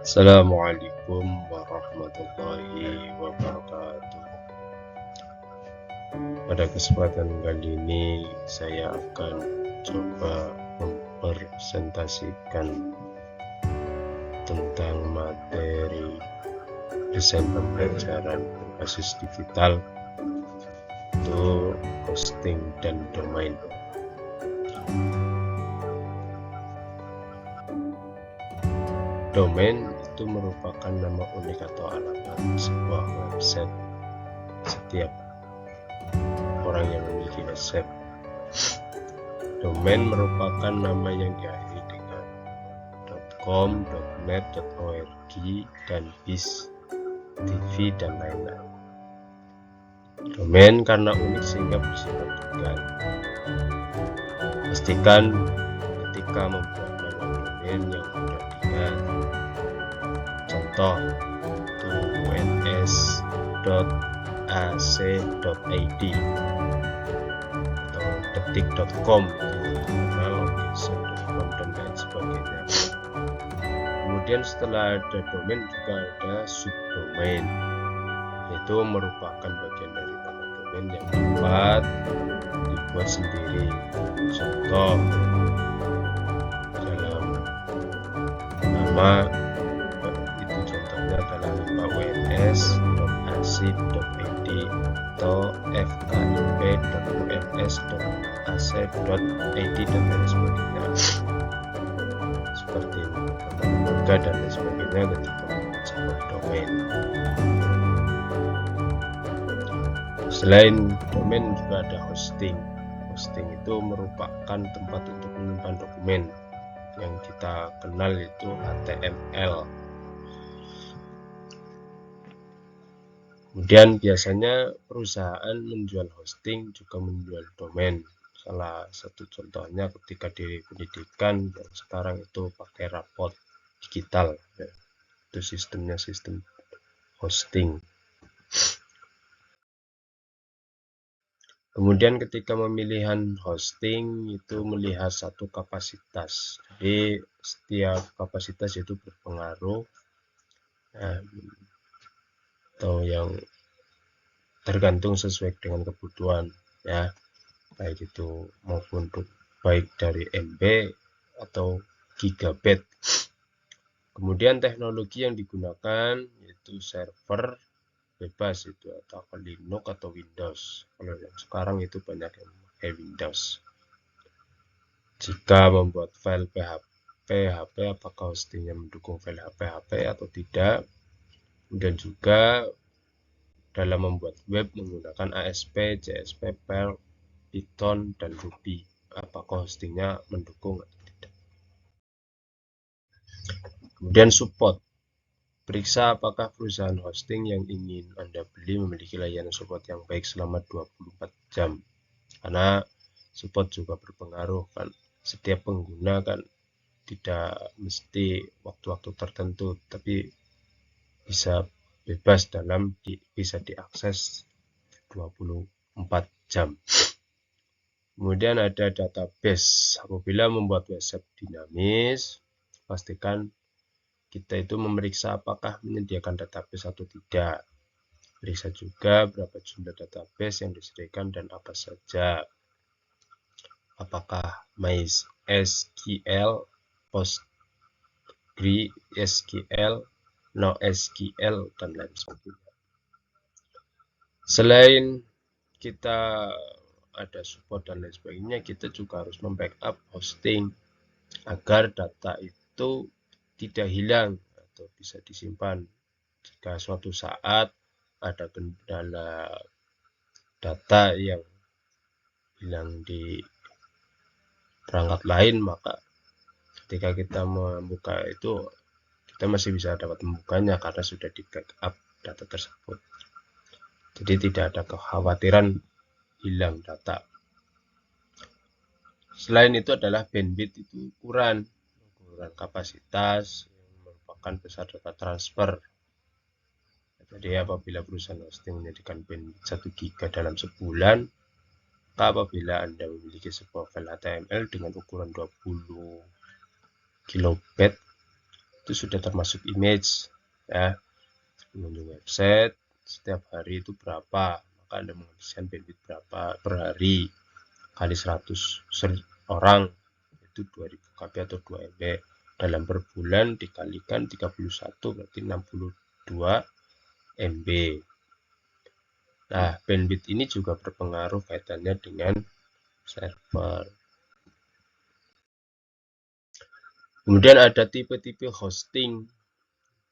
Assalamualaikum warahmatullahi wabarakatuh. Pada kesempatan kali ini saya akan coba mempresentasikan tentang materi desain pembelajaran berbasis digital untuk hosting dan domain. Domain itu merupakan nama unik atau alamat sebuah website. Setiap orang yang memiliki website, domain merupakan nama yang diakhiri dengan .com, .net, .org, dan .biz, TV, dan lain-lain. Domain karena unik sehingga bersifat tunggal. Pastikan ketika membuat nama domain yang mudah diingat. Contoh uns.ac.id atau detik.com, location.com, dan lain sebagainya. Kemudian setelah ada domain juga ada subdomain, yaitu merupakan bagian dari nama domain yang dapat dibuat sendiri. Contoh dalam nama itu contohnya adalah nama uns.ac.id atau fkip.uns.ac.id dan lain sebagainya, seperti nama lembaga dan lain sebagainya ketika membuat sebuah domain. Selain domain juga ada hosting. Hosting itu merupakan tempat untuk menyimpan dokumen yang kita kenal itu HTML. Kemudian biasanya perusahaan menjual hosting juga menjual domain. Salah satu contohnya ketika di pendidikan yang sekarang itu pakai rapot digital, ya. Itu sistemnya sistem hosting. Kemudian ketika pemilihan hosting itu melihat satu kapasitas. Jadi setiap kapasitas itu berpengaruh atau yang tergantung sesuai dengan kebutuhan, ya, baik itu maupun baik dari MB atau gigabit. Kemudian teknologi yang digunakan yaitu server bebas itu atau Linux atau Windows. Kalau yang sekarang itu banyak yang pakai Windows. Jika membuat file PHP, apakah hostingnya mendukung file PHP atau tidak. Kemudian juga dalam membuat web menggunakan ASP, JSP, Perl, Python, dan Ruby, apakah hostingnya mendukung atau tidak. Kemudian support. Periksa apakah perusahaan hosting yang ingin Anda beli memiliki layanan support yang baik selama 24 jam. Karena support juga berpengaruh, kan. Setiap pengguna kan tidak mesti waktu-waktu tertentu, tapi bisa bebas bisa diakses 24 jam. Kemudian ada database. Apabila membuat website dinamis, pastikan kita itu memeriksa apakah menyediakan database atau tidak. Periksa juga berapa jumlah database yang disediakan dan apa saja. Apakah MySQL, PostgreSQL, NoSQL, dan lain sebagainya. Selain kita ada support dan lain sebagainya, kita juga harus membackup hosting agar data itu tidak hilang atau bisa disimpan. Jika suatu saat ada kendala data yang hilang di perangkat lain, maka ketika kita membuka itu kita masih bisa dapat membukanya karena sudah di backup data tersebut. Jadi tidak ada kekhawatiran hilang data. Selain itu adalah bandwidth, itu ukuran kapasitas yang merupakan besar data transfer. Jadi apabila perusahaan hosting menyediakan bandwidth 1 GB dalam sebulan, maka apabila Anda memiliki sebuah file HTML dengan ukuran 20 kilobit itu sudah termasuk image ya. Pengunjung website setiap hari itu berapa, maka Anda menghabiskan bandwidth berapa per hari kali 100 orang itu 2000 KB atau 2 MB. Dalam per bulan dikalikan 31 berarti 62 MB. Nah, bandwidth ini juga berpengaruh kaitannya dengan server. Kemudian ada tipe-tipe hosting.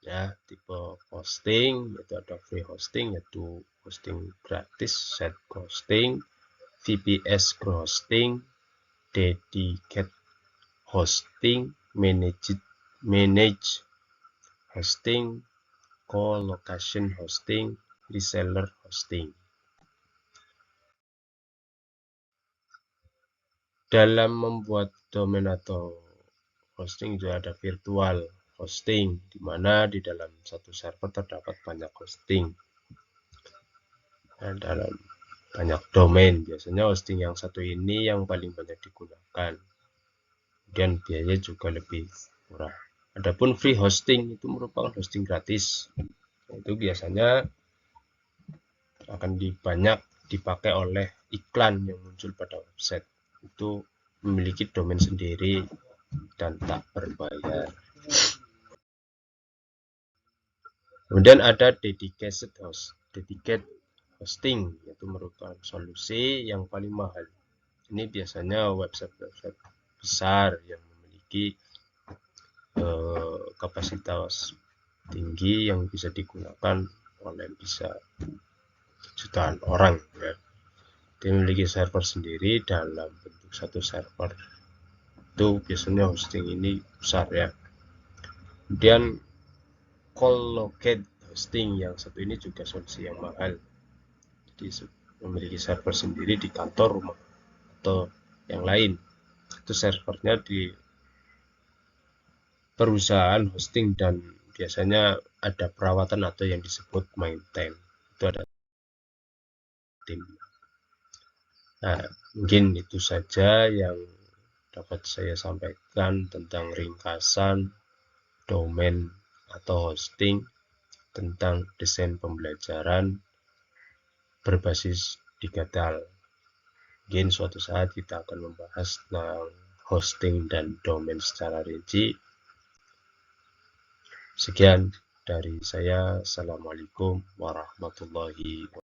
Ya, tipe hosting yaitu ada free hosting yaitu hosting gratis, set hosting, VPS hosting, dedicated hosting, manage hosting, co-location hosting, reseller hosting. Dalam membuat domain atau hosting juga ada virtual hosting, di mana di dalam satu server terdapat banyak hosting. Dan dalam banyak domain, biasanya hosting yang satu ini yang paling banyak digunakan. Kemudian biaya juga lebih murah. Adapun free hosting itu merupakan hosting gratis. Itu biasanya akan banyak dipakai oleh iklan yang muncul pada website. Itu memiliki domain sendiri dan tak berbayar. Kemudian ada dedicated hosting, yaitu merupakan solusi yang paling mahal. Ini biasanya website-website besar yang memiliki kapasitas tinggi yang bisa digunakan oleh bisa jutaan orang ya. Dia memiliki server sendiri dalam bentuk satu server. Itu biasanya hosting ini besar ya. Kemudian co-located hosting yang satu ini juga solusi yang mahal. Jadi memiliki server sendiri di kantor, rumah atau yang lain. Itu servernya di perusahaan hosting dan biasanya ada perawatan atau yang disebut maintenance. Itu ada tim. Nah, mungkin itu saja yang dapat saya sampaikan tentang ringkasan domain atau hosting, tentang desain pembelajaran berbasis digital. Mungkin suatu saat kita akan membahas tentang hosting dan domain secara rinci. Sekian dari saya. Assalamualaikum warahmatullahi wabarakatuh.